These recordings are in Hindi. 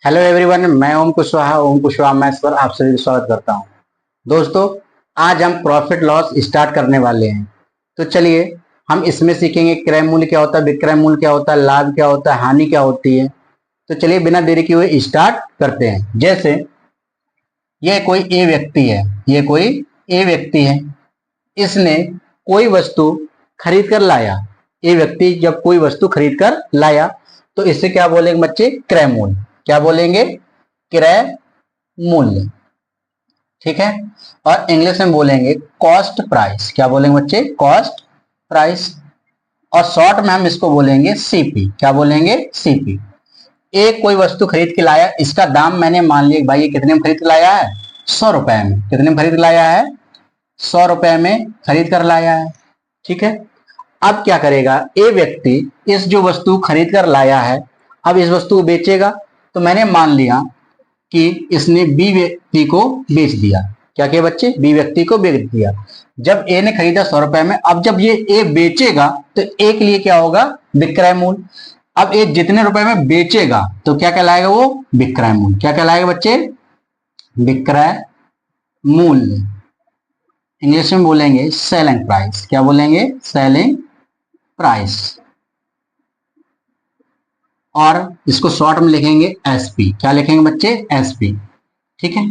हेलो एवरीवन, मैं ओम कुशवाहा मैथ्स पर आप सभी का स्वागत करता हूं। दोस्तों, आज हम प्रॉफिट लॉस स्टार्ट करने वाले हैं। तो चलिए हम इसमें सीखेंगे क्रय मूल्य क्या होता है, विक्रय मूल्य क्या होता है, लाभ क्या होता है, हानि क्या होती है। तो चलिए बिना देरी किए हुए स्टार्ट करते हैं। जैसे ये कोई ए व्यक्ति है, ये कोई ए व्यक्ति है, इसने कोई वस्तु खरीद कर लाया। ये व्यक्ति जब कोई वस्तु खरीद कर लाया तो इसे क्या बोलेंगे बच्चे? क्रय मूल्य। क्या बोलेंगे? क्रय मूल्य। ठीक है। और इंग्लिश में बोलेंगे कॉस्ट प्राइस। क्या बोलेंगे बच्चे? Cost price. और शॉर्ट में हम इसको बोलेंगे सीपी। क्या बोलेंगे? सीपी। एक कोई वस्तु खरीद के लाया, इसका दाम मैंने मान लिया भाई ये कितने में खरीद के लाया है? 100 रुपए में। कितने में खरीद के लाया है? 100 रुपए में खरीद कर लाया है। ठीक है। अब क्या करेगा ए व्यक्ति? इस जो वस्तु खरीद कर लाया है, अब इस वस्तु को बेचेगा। तो मैंने मान लिया कि इसने बी व्यक्ति को बेच दिया। क्या किया बच्चे? बी व्यक्ति को बेच दिया। जब ए ने खरीदा 100 रुपए में, अब जब ये ए बेचेगा तो ए के लिए क्या होगा? विक्रय मूल्य। अब ए जितने रुपए में बेचेगा तो क्या कहलाएगा? वो विक्रय मूल्य। क्या कहलाएगा बच्चे? विक्रय मूल्य। इंग्लिश में बोलेंगे सेलिंग प्राइस। क्या बोलेंगे? Selling price. और इसको शॉर्ट में लिखेंगे एसपी। क्या लिखेंगे बच्चे? एसपी। ठीक है।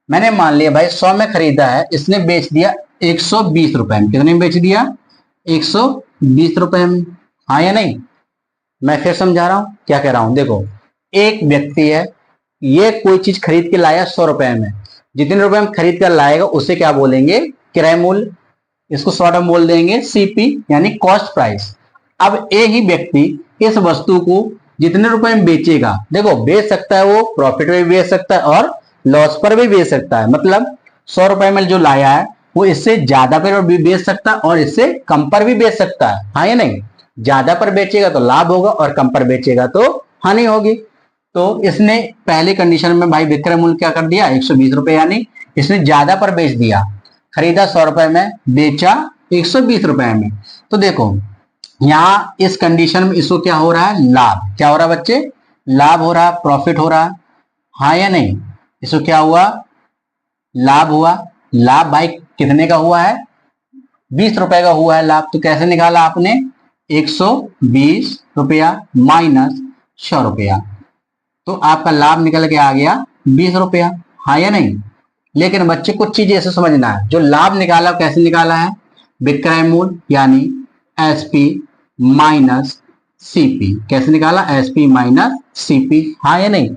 मैंने मान लिया भाई 100 में खरीदा है, इसने बेच दिया 120 रुपए में। कितने में बेच दिया? 120 रुपए में। हाँ या नहीं? मैं फिर समझा रहा हूं क्या कह रहा हूं। देखो, एक व्यक्ति है, ये कोई चीज खरीद के लाया 100 रुपए में। जितने रुपए में खरीद कर लाएगा उसे क्या बोलेंगे? क्रय मूल्य। इसको शॉर्ट में बोल देंगे सीपी, यानी कॉस्ट प्राइस। अब ए ही व्यक्ति इस वस्तु को जितने रुपए में बेचेगा, देखो बेच सकता है, वो प्रॉफिट में भी बेच सकता है और लॉस पर भी बेच सकता है। मतलब 100 रुपए में जो लाया है वो इससे ज्यादा पर भी बेच सकता है और इससे कम पर भी बेच सकता है। हाँ या नहीं? ज्यादा पर बेचेगा तो लाभ होगा और कम पर बेचेगा तो हानि होगी। तो इसने पहली कंडीशन में भाई विक्रय मूल्य क्या कर दिया? 120 रुपए, यानी इसने ज्यादा पर बेच दिया। खरीदा 100 रुपए में, बेचा 120 रुपए में। तो देखो यहां इस कंडीशन में इसको क्या हो रहा है? लाभ। क्या हो रहा है बच्चे? लाभ हो रहा है, प्रॉफिट हो रहा है। हाँ या नहीं? इसको क्या हुआ? लाभ हुआ। लाभ भाई कितने का हुआ है? 20 रुपए का हुआ है लाभ। तो कैसे निकाला आपने? 120 रुपया माइनस 100 रुपया, तो आपका लाभ निकल के आ गया 20 रुपया। हाँ या नहीं? लेकिन बच्चे कुछ चीजें ऐसे समझना है, जो लाभ निकाला कैसे निकाला है? विक्रय मूल्य यानी एसपी माइनस सीपी। कैसे निकाला? SP minus CP. हाँ या नहीं?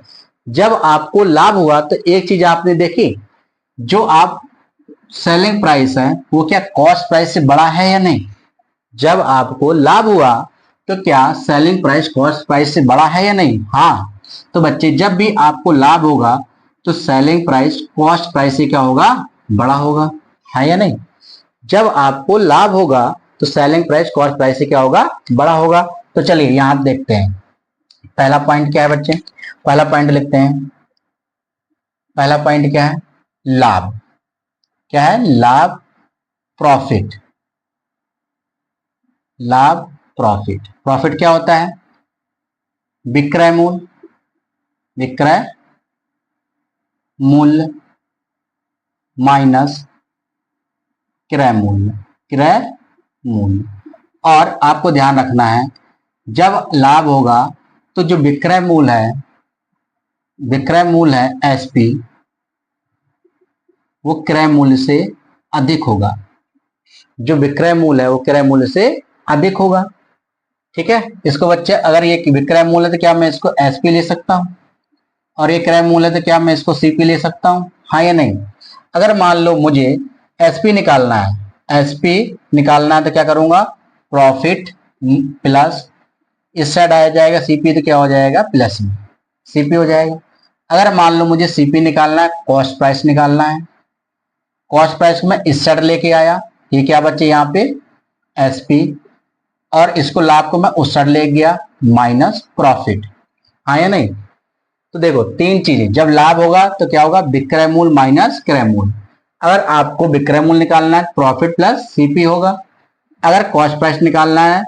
जब आपको लाभ हुआ तो एक चीज आपने देखी, जो आप सेलिंग प्राइस है वो क्या कॉस्ट प्राइस से बड़ा है या नहीं? जब आपको लाभ हुआ तो क्या सेलिंग प्राइस कॉस्ट प्राइस से बड़ा है या नहीं? हाँ। तो बच्चे जब भी आपको लाभ होगा तो सेलिंग प्राइस कॉस्ट प्राइस से क्या होगा? बड़ा होगा। है या नहीं? जब आपको लाभ होगा तो सेलिंग प्राइस कॉस्ट प्राइस से क्या होगा? बड़ा होगा। तो चलिए यहां देखते हैं पहला पॉइंट क्या है बच्चे। पहला पॉइंट लिखते हैं। पहला पॉइंट क्या है? लाभ। क्या है? लाभ, प्रॉफिट। लाभ, प्रॉफिट। प्रॉफिट क्या होता है? विक्रय मूल्य। विक्रय मूल्य माइनस क्रय मूल्य। क्रय मूल्य। और आपको ध्यान रखना है, जब लाभ होगा तो जो विक्रय मूल्य है, विक्रय मूल्य है एसपी, वो क्रय मूल्य से अधिक होगा। जो विक्रय मूल्य है वो क्रय मूल्य से अधिक होगा। ठीक है। इसको बच्चे, अगर ये विक्रय मूल्य है तो क्या मैं इसको एसपी ले सकता हूं, और ये क्रय मूल्य है तो क्या मैं इसको सीपी ले सकता हूं? हाँ या नहीं? अगर मान लो मुझे एसपी निकालना है, एसपी निकालना है तो क्या करूंगा? प्रॉफिट प्लस, इस साइड आ जाएगा सीपी तो क्या हो जाएगा? प्लस में सीपी हो जाएगा। अगर मान लो मुझे सीपी निकालना है, कॉस्ट प्राइस निकालना है, कॉस्ट प्राइस को मैं इस साइड लेके आया, ये क्या बच्चे यहाँ पे? एसपी। और इसको लाभ को मैं उस साइड ले गया, माइनस प्रॉफिट। हाँ या नहीं? तो देखो तीन चीजें, जब लाभ होगा तो क्या होगा? विक्रय मूल्य माइनस क्रय मूल्य। अगर आपको विक्रय मूल्य निकालना है, प्रॉफिट प्लस सीपी होगा। अगर कॉस्ट प्राइस निकालना है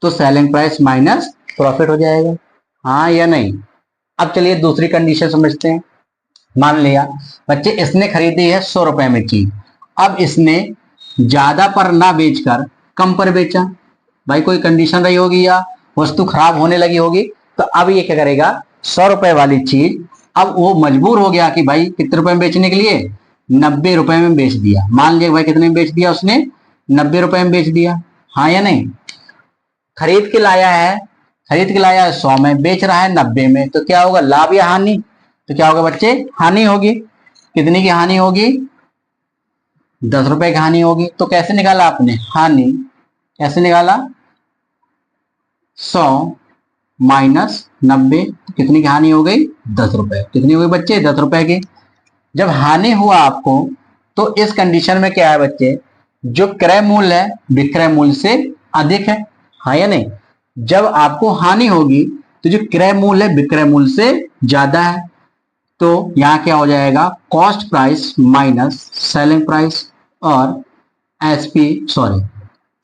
तो सेलिंग प्राइस माइनस प्रॉफिट हो जाएगा। हाँ या नहीं? अब चलिए दूसरी कंडीशन समझते हैं। मान लिया बच्चे इसने खरीदी है 100 रुपए में चीज, अब इसने ज्यादा पर ना बेचकर कम पर बेचा। भाई कोई कंडीशन रही होगी या वस्तु खराब होने लगी होगी, तो अब ये क्या करेगा, 100 रुपए वाली चीज अब वो मजबूर हो गया कि भाई कितने रुपए में बेचने के लिए, 90 रुपए में बेच दिया। मान लिया भाई कितने में बेच दिया उसने, 90 रुपए में बेच दिया, हाँ या नहीं। खरीद के लाया है, खरीद के लाया है 100 में, बेच रहा है 90 में, तो क्या होगा, लाभ या हानि। तो क्या होगा बच्चे, हानि होगी। कितनी की हानि होगी, 10 रुपए की हानि होगी। तो कैसे निकाला आपने हानि, कैसे निकाला, 100 माइनस 90, कितनी की हानि हो गई, 10 रुपए। कितनी हो गई बच्चे, 10 रुपए की। जब हानि हुआ आपको, तो इस कंडीशन में क्या है बच्चे, जो क्रय मूल्य है विक्रय मूल्य से अधिक है, हाँ या नहीं। जब आपको हानि होगी तो जो क्रय मूल्य है विक्रय मूल्य से ज्यादा है, तो यहां क्या हो जाएगा, cost price minus selling price, और एसपी सॉरी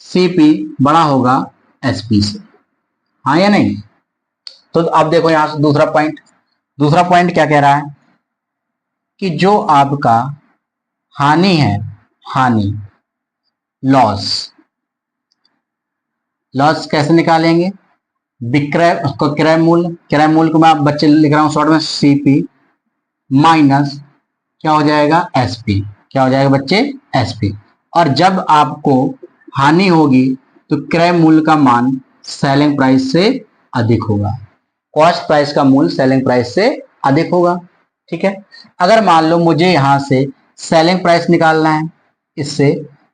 सीपी बड़ा होगा एसपी से, हाँ या नहीं। तो अब देखो यहां से दूसरा पॉइंट क्या कह रहा है कि जो आपका हानि है, हानि लॉस, लॉस कैसे निकालेंगे, विक्रय क्रय मूल्य को मैं आप बच्चे लिख रहा हूं शॉर्ट में, सीपी माइनस क्या हो जाएगा, एसपी। क्या हो जाएगा बच्चे, एसपी। और जब आपको हानि होगी तो क्रय मूल्य का मान सेलिंग प्राइस से अधिक होगा, कॉस्ट प्राइस का मूल्य सेलिंग प्राइस से अधिक होगा, ठीक है। अगर मान लो मुझे यहां से सेलिंग प्राइस निकालना है, इससे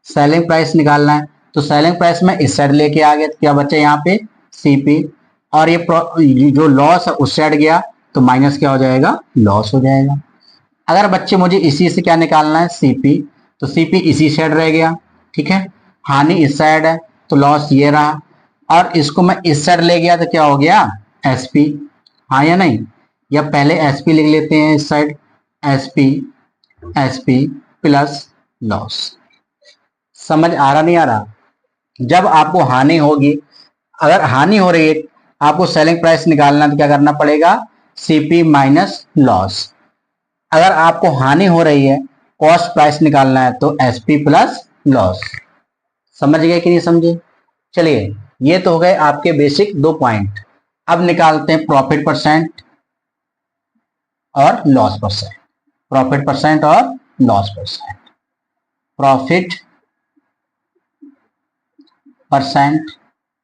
सेलिंग प्राइस निकालना है, तो सेलिंग प्राइस में इस साइड लेके आ गया, क्या बच्चे यहाँ पे सीपी, और ये जो लॉस है उस साइड गया, तो माइनस क्या हो जाएगा, लॉस हो जाएगा। अगर बच्चे मुझे इसी से क्या निकालना है, सीपी, तो सीपी इसी साइड रह गया, ठीक है। हानि इस साइड है तो लॉस ये रहा, और इसको मैं इस साइड ले गया तो क्या हो गया, एसपी, हाँ या नहीं। या पहले एसपी लिख लेते हैं इस side, SP, SP plus loss. समझ आ रहा नहीं आ रहा। जब आपको हानि होगी, अगर हानि हो रही है, आपको सेलिंग प्राइस निकालना तो क्या करना पड़ेगा, सीपी माइनस लॉस। अगर आपको हानि हो रही है, कॉस्ट प्राइस निकालना है, तो एसपी प्लस लॉस। समझ गए कि नहीं समझे। चलिए ये तो हो गए आपके बेसिक 2 पॉइंट। अब निकालते हैं प्रॉफिट परसेंट और लॉस परसेंट, प्रॉफिट परसेंट और लॉस परसेंट। प्रॉफिट परसेंट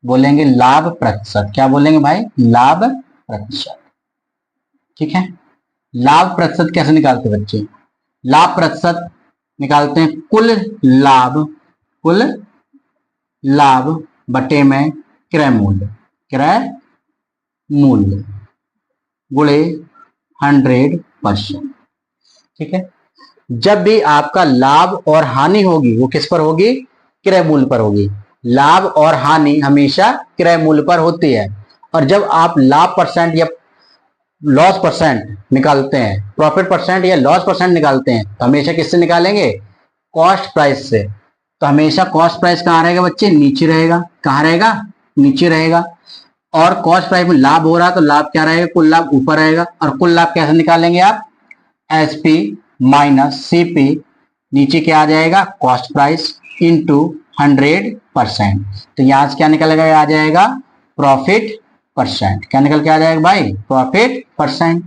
बोलेंगे लाभ प्रतिशत, क्या बोलेंगे भाई, लाभ प्रतिशत, ठीक है। लाभ प्रतिशत कैसे निकालते हैं बच्चे, लाभ प्रतिशत निकालते हैं कुल लाभ बटे में क्रय मूल्य गुणे 100%, ठीक है। जब भी आपका लाभ और हानि होगी वो किस पर होगी, क्रय मूल्य पर होगी। लाभ और हानि हमेशा क्रय मूल्य पर होती है। और जब आप लाभ परसेंट या लॉस परसेंट निकालते हैं, प्रॉफिट परसेंट या लॉस परसेंट निकालते हैं, तो हमेशा किससे निकालेंगे, कॉस्ट प्राइस से। तो हमेशा कॉस्ट प्राइस कहाँ रहेगा बच्चे, नीचे रहेगा, कहाँ रहेगा, नीचे रहेगा। और कॉस्ट प्राइस में लाभ हो रहा तो लाभ क्या रहेगा, कुल लाभ ऊपर रहेगा। और कुल लाभ कैसे निकालेंगे आप, एसपी माइनस सीपी, नीचे क्या आ जाएगा, कॉस्ट प्राइस इंटू 100%। तो यहां से क्या निकल कर आ जाएगा, प्रॉफिट परसेंट। क्या निकल के आ जाएगा भाई, profit percent.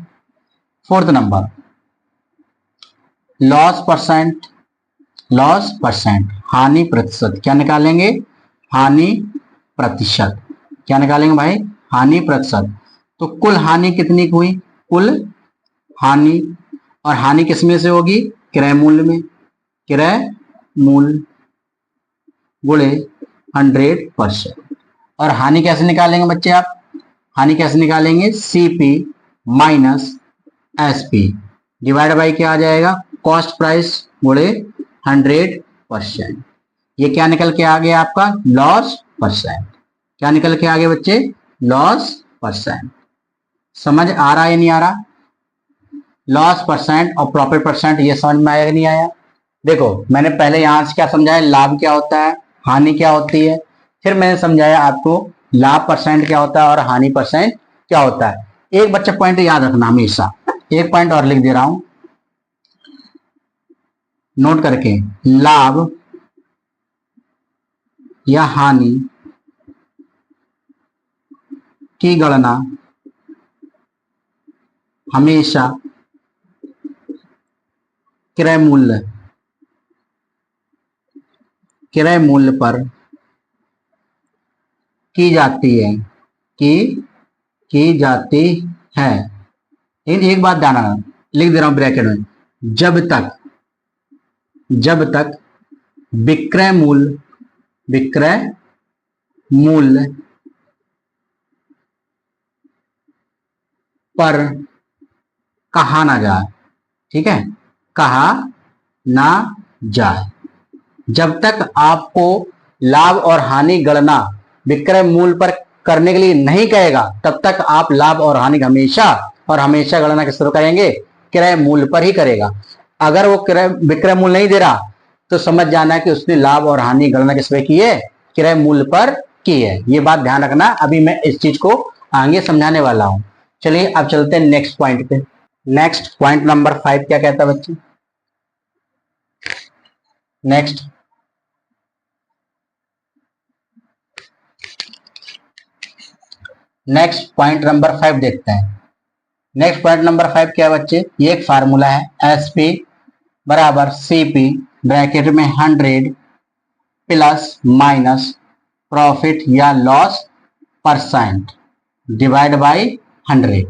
4th number loss percent, loss percent हानि प्रतिशत। क्या निकालेंगे, हानि प्रतिशत। क्या निकालेंगे भाई, हानि प्रतिशत। तो कुल हानि कितनी की हुई, कुल हानि, और हानि किसमें से होगी, क्रय मूल्य में, क्रय मूल्य गुणे 100%। और हानि कैसे निकालेंगे बच्चे आप, हानि कैसे निकालेंगे, CP minus SP divide by क्या आ जाएगा, कॉस्ट प्राइस गुणे 100%। ये क्या निकल के आ गया आपका, लॉस परसेंट। क्या निकल के आ गया बच्चे, लॉस परसेंट। समझ आ रहा है नहीं आ रहा, लॉस परसेंट और प्रॉफिट परसेंट ये समझ में आया नहीं आया। देखो मैंने पहले यहां से क्या समझाया, लाभ क्या होता है, हानि क्या होती है, फिर मैंने समझाया आपको लाभ परसेंट क्या होता है और हानि परसेंट क्या होता है। एक बच्चा पॉइंट याद रखना हमेशा, एक पॉइंट और लिख दे रहा हूं नोट करके, लाभ या हानि की गणना हमेशा क्रय मूल्य पर की जाती है, की जाती है। लेकिन एक बात ध्यान रखना, लिख दे रहा हूं ब्रैकेट में, जब तक विक्रय मूल्य पर कहा ना जाए, ठीक है, कहा ना जाए। जब तक आपको लाभ और हानि गणना विक्रय मूल्य पर करने के लिए नहीं कहेगा, तब तक आप लाभ और हानि हमेशा और हमेशा गणना किस पर करेंगे, क्रय मूल्य पर ही करेगा। अगर वो विक्रय मूल्य नहीं दे रहा तो समझ जाना है कि उसने लाभ और हानि गणना किस पे की है, क्रय मूल्य पर की है। ये बात ध्यान रखना, अभी मैं इस चीज को आगे समझाने वाला हूं। चलिए अब चलते हैं नेक्स्ट पॉइंट पे। नेक्स्ट पॉइंट नंबर 5 क्या कहता है बच्चे, नेक्स्ट पॉइंट नंबर 5 देखते हैं। नेक्स्ट पॉइंट नंबर 5 क्या है बच्चे, ये एक फार्मूला है, एसपी बराबर सीपी ब्रैकेट में 100 प्लस माइनस प्रॉफिट या लॉस परसेंट डिवाइड बाई 100।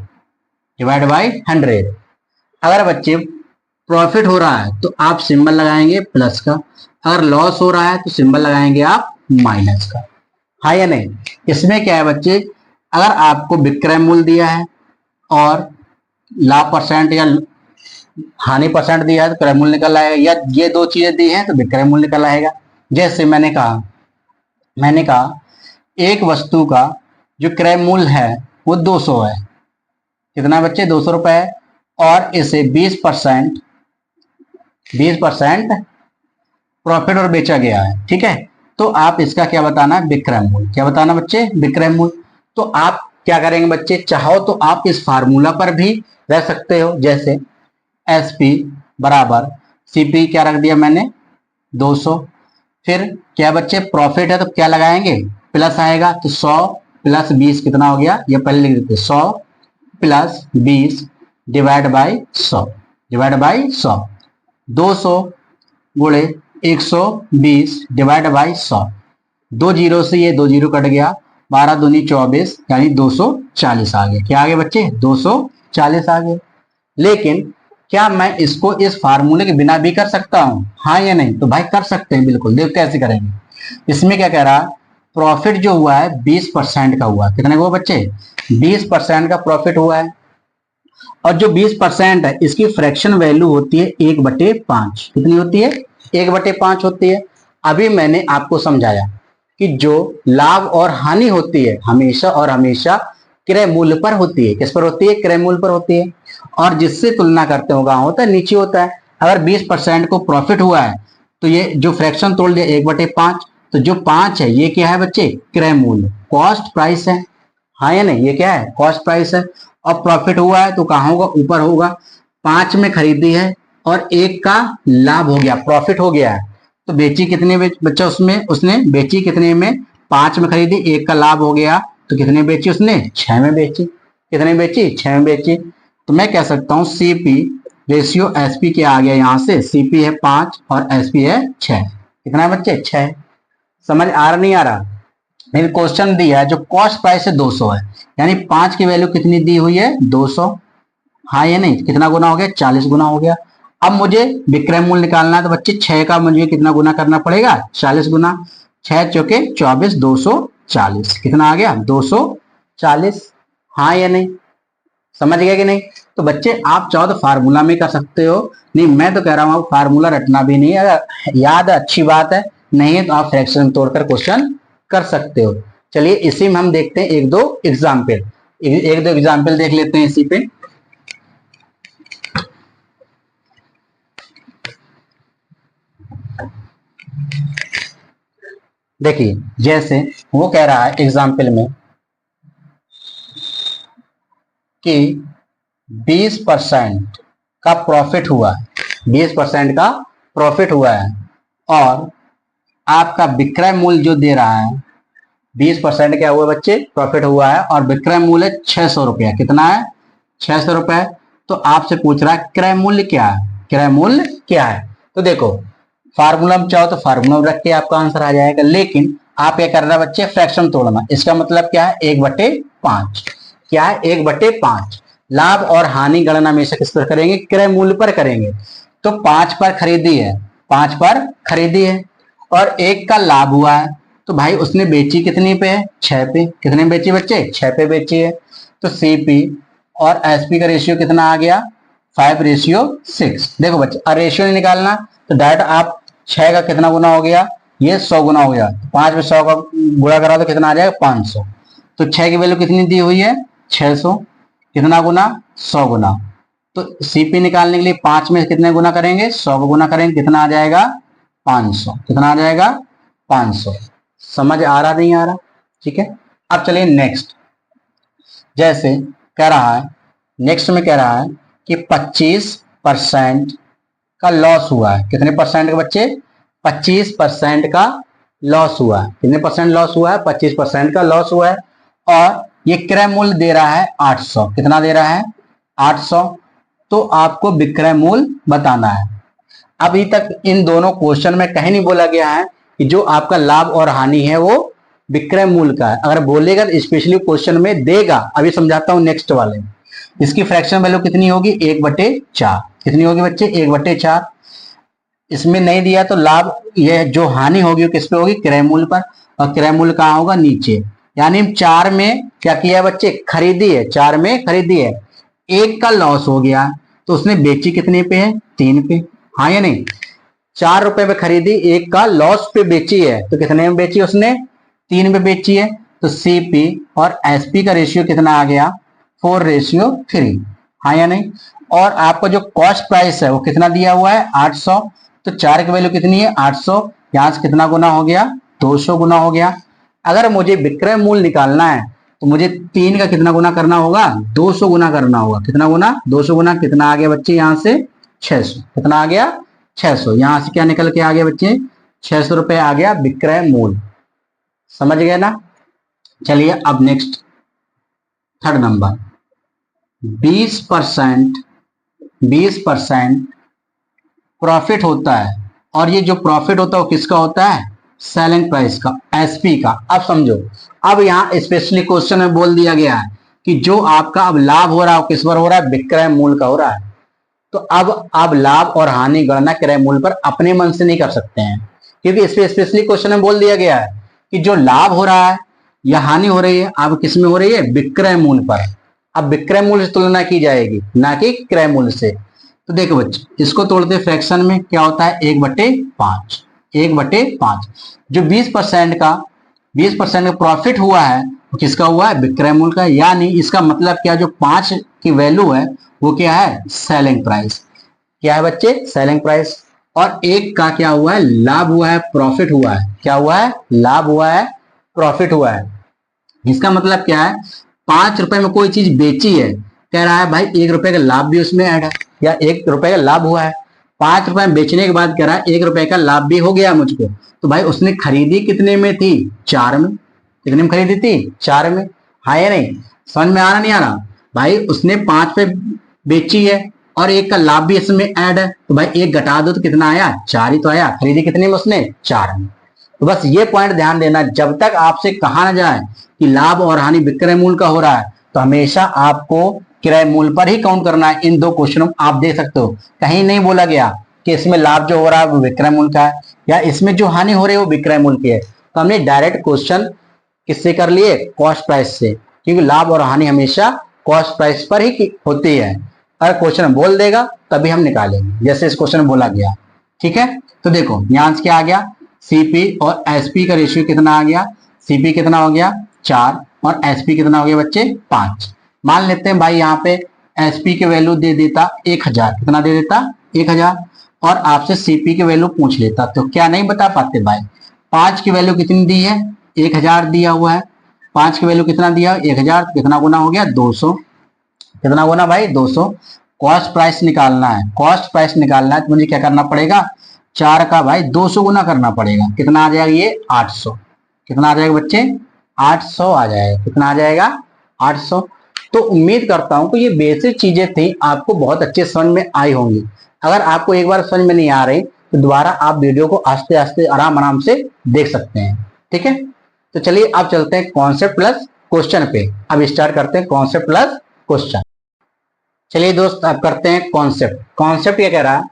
अगर बच्चे प्रॉफिट हो रहा है तो आप सिंबल लगाएंगे प्लस का, अगर लॉस हो रहा है तो सिंबल लगाएंगे आप माइनस का, हाँ या नहीं। इसमें क्या है बच्चे, अगर आपको विक्रय मूल्य दिया है और लाभ परसेंट या हानि परसेंट दिया है तो क्रय मूल्य निकल आएगा, या ये दो चीजें दी हैं तो विक्रय मूल्य निकल आएगा। जैसे मैंने कहा एक वस्तु का जो क्रय मूल्य है वो 200 है, कितना बच्चे 200 रुपए है, और इसे 20% प्रॉफिट और बेचा गया है, ठीक है। तो आप इसका क्या बताना है, विक्रय मूल्य। क्या बताना बच्चे, विक्रय मूल्य। तो आप क्या करेंगे बच्चे, चाहो तो आप इस फार्मूला पर भी रह सकते हो, जैसे एसपी बराबर सीपी क्या रख दिया मैंने 200, फिर क्या बच्चे प्रॉफिट है तो क्या लगाएंगे प्लस आएगा, तो 100 प्लस 20 कितना हो गया, ये पहले लिख देते 100 प्लस 20 डिवाइड बाई 100 200 गुणे 120 डिवाइड बाई 100, दो जीरो से ये दो जीरो कट गया, 12 दूनी 24 यानी 240 आ गया। क्या आ गया बच्चे 240 आ गए। लेकिन क्या मैं इसको इस फार्मूले के बिना भी कर सकता हूं, हाँ या नहीं, तो भाई कर सकते हैं बिल्कुल। देखो कैसे करेंगे, इसमें क्या कह रहा है, प्रॉफिट जो हुआ है 20% का हुआ, कितने का हुआ बच्चे 20% का प्रॉफिट हुआ है, और जो 20% है इसकी फ्रैक्शन वैल्यू होती है 1/5, कितनी होती है 1/5 होती है। अभी मैंने आपको समझाया कि जो लाभ और हानि होती है हमेशा और हमेशा क्रय मूल्य पर होती है, किस पर होती है, क्रय मूल्य पर होती है, और जिससे तुलना करते हो कहां होता है, नीचे होता है। अगर 20% को प्रॉफिट हुआ है तो ये जो फ्रैक्शन तोड़ दिया 1/5, तो जो 5 है ये क्या है बच्चे, क्रय मूल्य, कॉस्ट प्राइस है, हाँ या नहीं, ये क्या है कॉस्ट प्राइस है। और प्रॉफिट हुआ है तो कहां होगा, ऊपर होगा। 5 में खरीदी है और 1 का लाभ हो गया, प्रॉफिट हो गया है, तो बेची कितने बच्चा, उसमें उसने बेची कितने में, 5 में खरीदी, 1 का लाभ हो गया, तो कितने बेची उसने 6 में बेची, कितने बेची 6 में बेची। तो मैं कह सकता हूं सीपी रेशियो एसपी के आ गया, यहां से सीपी है 5 और एसपी है 6, कितना है बच्चे 6। समझ आ रहा नहीं आ रहा, लेकिन क्वेश्चन दिया है जो कॉस्ट प्राइस है 200 है, यानी 5 की वैल्यू कितनी दी हुई है 200, हाँ या नहीं, कितना गुना हो गया 40 गुना हो गया। अब मुझे विक्रय मूल्य निकालना है तो बच्चे 6 का मुझे कितना गुना करना पड़ेगा 40 गुना, 6 चौके 24 240, कितना आ गया 240, हाँ या नहीं, समझ गया कि नहीं। तो बच्चे आप चाहो तो फार्मूला में कर सकते हो, नहीं मैं तो कह रहा हूं फार्मूला रटना भी नहीं है, अगर याद है अच्छी बात है, नहीं है तो आप फ्रैक्शन तोड़कर क्वेश्चन कर सकते हो। चलिए इसी में हम देखते हैं एक दो एग्जाम्पल देख लेते हैं इसी पे। देखिए जैसे वो कह रहा है एग्जाम्पल में कि 20% का प्रॉफिट हुआ है, 20% का प्रॉफिट हुआ है और आपका विक्रय मूल्य जो दे रहा है 20% क्या हुआ बच्चे, प्रॉफिट हुआ है और विक्रय मूल्य 600 रुपया, कितना है 600 रुपए। तो आपसे पूछ रहा है क्रय मूल्य क्या है, क्रय मूल्य क्या है। तो देखो फार्मूला में चाहो तो फार्मूला में रख के आपका आंसर आ जाएगा, लेकिन आप क्या करना बच्चे, फ्रैक्शन तोड़ना। इसका मतलब क्या है 1/5, क्या है 1/5। लाभ और हानि गणना हमेशा किस पर करेंगे, क्रय मूल्य पर करेंगे। तो 5 पर खरीदी है, 5 पर खरीदी है और 1 का लाभ हुआ है, तो भाई उसने बेची कितनी पे है, 6 पे। कितने बेची बच्चे, 6 पे बेची है। तो सीपी और एसपी का रेशियो कितना आ गया, 5:6। देखो बच्चे और रेशियो नहीं निकालना तो डायरेक्ट आप 6 का कितना गुना हो गया, ये 100 गुना हो गया। 5 में 100 का गुणा करा तो कितना आ जाएगा 500। तो 6 की वैल्यू कितनी दी हुई है 600, कितना गुना 100 गुना। तो सीपी निकालने के लिए 5 में कितने गुना करेंगे, 100 को गुना करेंगे, कितना आ जाएगा 500। कितना आ जाएगा 500। समझ आ रहा नहीं आ रहा, ठीक है। अब चलिए नेक्स्ट, जैसे कह रहा है, नेक्स्ट में कह रहा है कि 25% का लॉस हुआ है। कितने परसेंट के बच्चे, 25% का लॉस हुआ है। कितने परसेंट लॉस हुआ है, 25% का लॉस हुआ है और ये क्रय मूल्य दे रहा है 800। कितना दे रहा है 800। तो आपको विक्रय मूल्य बताना है। अभी तक इन दोनों क्वेश्चन में कहीं नहीं बोला गया है कि जो आपका लाभ और हानि है वो विक्रय मूल्य का है। अगर बोलेगा तो स्पेशली क्वेश्चन में देगा। अभी समझाता हूं नेक्स्ट वाले। इसकी फ्रैक्शन वैल्यू कितनी होगी 1/4। कितनी होगी बच्चे 1/4। इसमें नहीं दिया तो लाभ, ये जो हानि होगी वो किस पे होगी, क्रय मूल्य पर। और क्रय मूल्य कहाँ होगा, नीचे। यानी 4 में क्या किया है बच्चे, खरीदी है, 4 में खरीदी है। 1 का लॉस हो गया तो उसने बेची कितने पे है, 3 पे। हाँ या नहीं, 4 रुपए पे खरीदी, 1 का लॉस पे बेची है, तो कितने में बेची उसने, 3 पे बेची है। तो सीपी और एसपी का रेशियो कितना आ गया 4:3। हाँ या नहीं। और आपका जो कॉस्ट प्राइस है वो कितना दिया हुआ है 800। तो 4 की वैल्यू कितनी है 800। यहां से कितना गुना हो गया 200 गुना हो गया। अगर मुझे विक्रय मूल्य निकालना है तो मुझे 3 का कितना गुना करना होगा, 200 गुना करना होगा। कितना गुना, 200 गुना। कितना आ गया बच्चे यहां से 600। कितना आ गया 600। यहां से क्या निकल के आ गया बच्चे 600 रुपए आ गया विक्रय मूल्य। समझ गए ना। चलिए अब नेक्स्ट थर्ड नंबर, 20% प्रॉफिट होता है और ये जो प्रॉफिट होता है वो किसका होता है, सेलिंग प्राइस का, एसपी का। अब समझो, अब यहाँ स्पेशली क्वेश्चन में बोल दिया गया है कि जो आपका अब लाभ हो रहा है किस पर हो रहा है, विक्रय मूल्य का हो रहा है। तो अब आप लाभ और हानि गणना क्रय मूल्य पर अपने मन से नहीं कर सकते हैं, क्योंकि इस पे स्पेशली क्वेश्चन में बोल दिया गया है कि जो लाभ हो रहा है या हानि हो रही है अब किस में हो रही है, विक्रय मूल्य पर। अब विक्रय मूल्य से तुलना की जाएगी, ना कि क्रय मूल्य से। तो देखो बच्चे, इसको तोड़ते फ्रैक्शन में क्या होता है 1/5। 1/5 जो 20% का प्रॉफिट हुआ है वो किसका हुआ है, विक्रय मूल्य का। यानी इसका मतलब क्या, जो 5 की वैल्यू है वो क्या है, सेलिंग प्राइस। क्या है बच्चे, सेलिंग प्राइस। और 1 का क्या हुआ है, लाभ हुआ है, प्रॉफिट हुआ है। क्या हुआ है, लाभ हुआ है, प्रॉफिट हुआ है। इसका मतलब क्या है, 5 रुपए में कोई चीज बेची है, कह रहा है भाई 1 रुपए का लाभ भी उसमें ऐड है, या 1 रुपए का लाभ हुआ है। 5 रुपए में बेचने के बाद कह रहा है 1 रुपए का लाभ भी हो गया मुझको। तो भाई उसने खरीदी कितने में थी, 4 में। कितने में खरीदी थी, 4 में। हाँ या नहीं, समझ में आ रहा नहीं आ रहा। भाई उसने 5 पे बेची है और 1 का लाभ भी इसमें ऐड है, तो भाई 1 घटा दो तो कितना आया, 4 ही तो आया। खरीदी कितने में उसने, 4 में। तो बस ये पॉइंट ध्यान देना, जब तक आपसे कहा ना जाए कि लाभ और हानि विक्रय मूल्य का हो रहा है तो हमेशा आपको क्रय मूल्य पर ही काउंट करना है। इन 2 क्वेश्चनों में आप देख सकते हो कहीं नहीं बोला गया कि इसमें लाभ जो हो रहा है वो विक्रय मूल्य का है, या इसमें जो हानि हो रही है वो विक्रय मूल्य की है। तो हमने डायरेक्ट क्वेश्चन किससे कर लिए, कॉस्ट प्राइस से, क्योंकि लाभ और हानि हमेशा कॉस्ट प्राइस पर ही होती है। अगर क्वेश्चन बोल देगा तभी हम निकालेंगे, जैसे इस क्वेश्चन में बोला गया। ठीक है, तो देखो यहां से क्या आ गया, सीपी और एसपी का रेशियो कितना आ गया, सीपी कितना हो गया 4 और एसपी कितना हो गया बच्चे 5। मान लेते हैं भाई यहाँ पे एसपी की वैल्यू दे देता 1000। कितना दे देता 1000, और आपसे सीपी की वैल्यू पूछ लेता, तो क्या नहीं बता पाते भाई। 5 की वैल्यू कितनी दी है, 1000 दिया हुआ है। 5 की वैल्यू कितना दिया 1000, कितना गुना हो गया 200। कितना गुना भाई 200। कॉस्ट प्राइस निकालना है, कॉस्ट प्राइस निकालना है तो मुझे क्या करना पड़ेगा, 4 का भाई 200 गुना करना पड़ेगा। कितना आ जाएगा ये 800। कितना आ जाएगा बच्चे 800 आ जाएगा। कितना आ जाएगा 800। तो उम्मीद करता हूं कि ये बेसिक चीजें थी आपको बहुत अच्छे समझ में आई होंगी। अगर आपको एक बार समझ में नहीं आ रही तो दोबारा आप वीडियो को आस्ते आस्ते आराम आराम से देख सकते हैं। ठीक है, तो चलिए अब चलते हैं कॉन्सेप्ट प्लस क्वेश्चन पे। अब स्टार्ट करते हैं कॉन्सेप्ट प्लस क्वेश्चन। चलिए दोस्त अब करते हैं कॉन्सेप्ट। कॉन्सेप्ट क्या कह रहा है,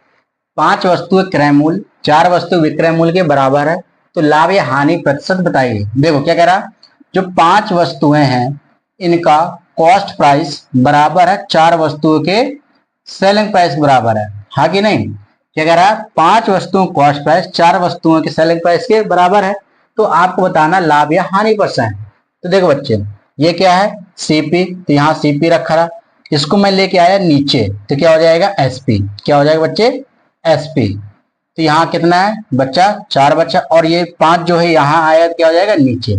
5 वस्तुएं क्रय मूल्य 4 वस्तु विक्रय मूल्य के बराबर है तो लाभ या हानि प्रतिशत बताइए। देखो क्या कह रहा है, जो 5 वस्तुएं हैं इनका कॉस्ट प्राइस बराबर है 4 वस्तुओं के सेलिंग प्राइस बराबर है, हाँ कि नहीं। क्या कह रहा है, 5 वस्तुओं कॉस्ट प्राइस 4 वस्तुओं के सेलिंग प्राइस के बराबर है तो आपको बताना लाभ या हानि परसेंट। तो देखो बच्चे ये क्या है सीपी, तो यहाँ सीपी रखा रहा, इसको मैं लेके आया नीचे तो क्या हो जाएगा एसपी। क्या हो जाएगा बच्चे एसपी। तो यहाँ कितना है बच्चा 4 बच्चा, और ये 5 जो है यहाँ आया क्या हो जाएगा नीचे,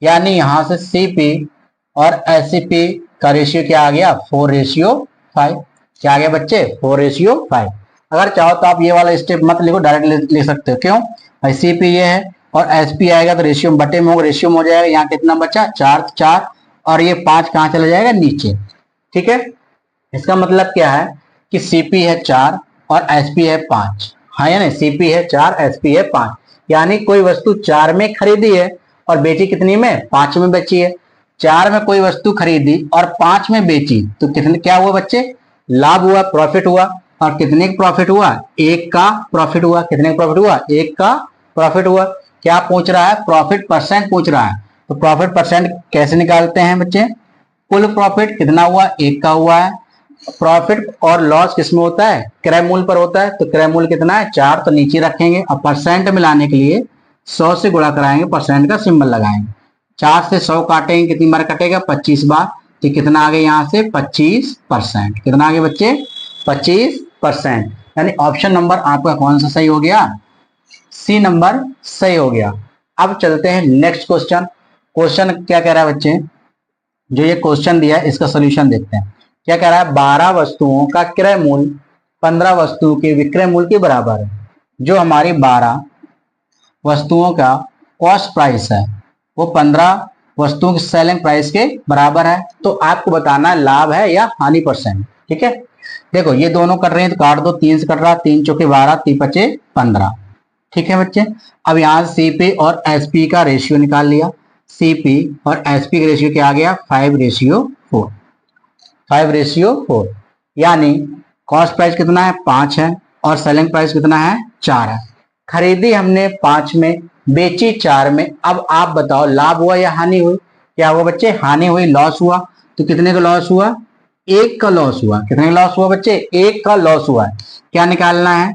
यानी यहाँ से सीपी और एसपी का रेशियो क्या आ गया 4:5। क्या आ गया बच्चे 4:5। अगर चाहो तो आप ये वाला स्टेप मत लिखो, डायरेक्ट ले सकते हो। क्यों भाई सीपी ये है और एसपी आएगा तो रेशियो बटे में होगा, रेशियो में हो जाएगा। यहाँ कितना बचा 4 और ये 5 कहाँ चला जाएगा नीचे। ठीक है, इसका मतलब क्या है कि सीपी है 4 और एसपी है 5, हाँ या नहीं, सीपी है 4 एसपी है 5, यानी कोई वस्तु 4 में खरीदी है और बेची कितनी में 5 में बेची है। 4 में कोई वस्तु खरीदी और 5 में बेची तो कितने क्या हुआ बच्चे लाभ हुआ, प्रॉफिट हुआ। और कितने का प्रॉफिट हुआ 1 का प्रॉफिट हुआ। कितने का प्रॉफिट हुआ 1 का प्रॉफिट हुआ। क्या पूछ रहा है प्रॉफिट परसेंट पूछ रहा है, तो प्रॉफिट परसेंट कैसे निकालते हैं बच्चे, कुल प्रॉफिट कितना हुआ 1 का हुआ है। प्रॉफिट और लॉस किसमें होता है क्रय मूल्य पर होता है, तो क्रय मूल्य कितना है 4, तो नीचे रखेंगे और परसेंट मिलाने के लिए 100 से गुणा कराएंगे, परसेंट का सिंबल लगाएंगे। 4 से 100 काटेंगे कितनी बार कटेगा 25 बार, तो कितना आ गया यहाँ से 25%। कितना आ गया बच्चे 25%, यानी ऑप्शन नंबर आपका कौन सा सही हो गया, सी नंबर सही हो गया। अब चलते हैं नेक्स्ट क्वेश्चन। क्वेश्चन क्या कह रहा है बच्चे, जो ये क्वेश्चन दिया है इसका सोल्यूशन देखते हैं। क्या कह रहा है 12 वस्तुओं का क्रय मूल्य 15 वस्तुओं के विक्रय मूल्य के बराबर है। जो हमारी 12 वस्तुओं का कॉस्ट प्राइस है वो 15 वस्तुओं के सेलिंग प्राइस के बराबर है, तो आपको बताना लाभ है या हानि परसेंट। ठीक है, देखो ये दोनों कर रहे हैं तो काट दो, 3 से कट रहा, 3 चौके 12, 3 पचे 15। ठीक है बच्चे, अब यहाँ सीपी और एसपी का रेशियो निकाल लिया। सीपी और एसपी का रेशियो क्या आ गया 5:4। 5:4, यानी कॉस्ट प्राइस कितना है 5 है और सेलिंग प्राइस कितना है 4 है। खरीदी हमने 5 में, बेची 4 में। अब आप बताओ लाभ हुआ या हानि हुई। क्या हुआ बच्चे हानि हुई, लॉस हुआ। तो कितने का लॉस हुआ 1 का लॉस हुआ। कितने का लॉस हुआ बच्चे 1 का लॉस हुआ है। क्या निकालना है,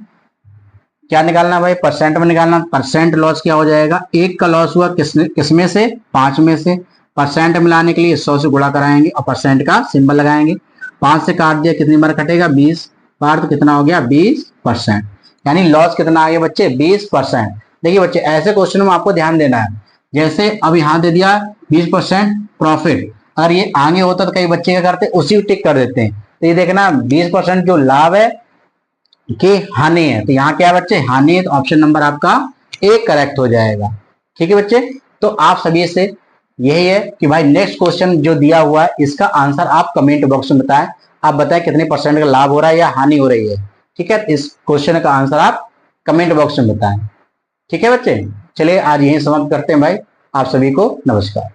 क्या निकालना भाई परसेंट में निकालना। परसेंट लॉस क्या हो जाएगा 1 का लॉस हुआ किसमें से 5 में से। परसेंट मिलाने के लिए 100 से गुणा कराएंगे और परसेंट का सिंबल लगाएंगे। 5 से काट दिया कितनी बार कटेगा 20 बार, तो कितना हो गया 20%, यानी लॉस कितना आ गया बच्चे 20%। देखिए बच्चे ऐसे क्वेश्चन में आपको ध्यान देना है, जैसे अब यहाँ दे दिया 20% प्रॉफिट, अगर ये आगे होता तो कई बच्चे क्या करते उसी टिक कर देते हैं। तो ये देखना 20% जो लाभ है कि हानि है, तो यहाँ क्या है बच्चे हानि है, तो ऑप्शन नंबर आपका ए करेक्ट हो जाएगा। ठीक है बच्चे, तो आप सभी से यही है कि भाई नेक्स्ट क्वेश्चन जो दिया हुआ है इसका आंसर आप कमेंट बॉक्स में बताएं। आप बताएं कितने परसेंट का लाभ हो रहा है या हानि हो रही है। ठीक है, इस क्वेश्चन का आंसर आप कमेंट बॉक्स में बताएं। ठीक है बच्चे, चलिए आज यही समाप्त करते हैं भाई, आप सभी को नमस्कार।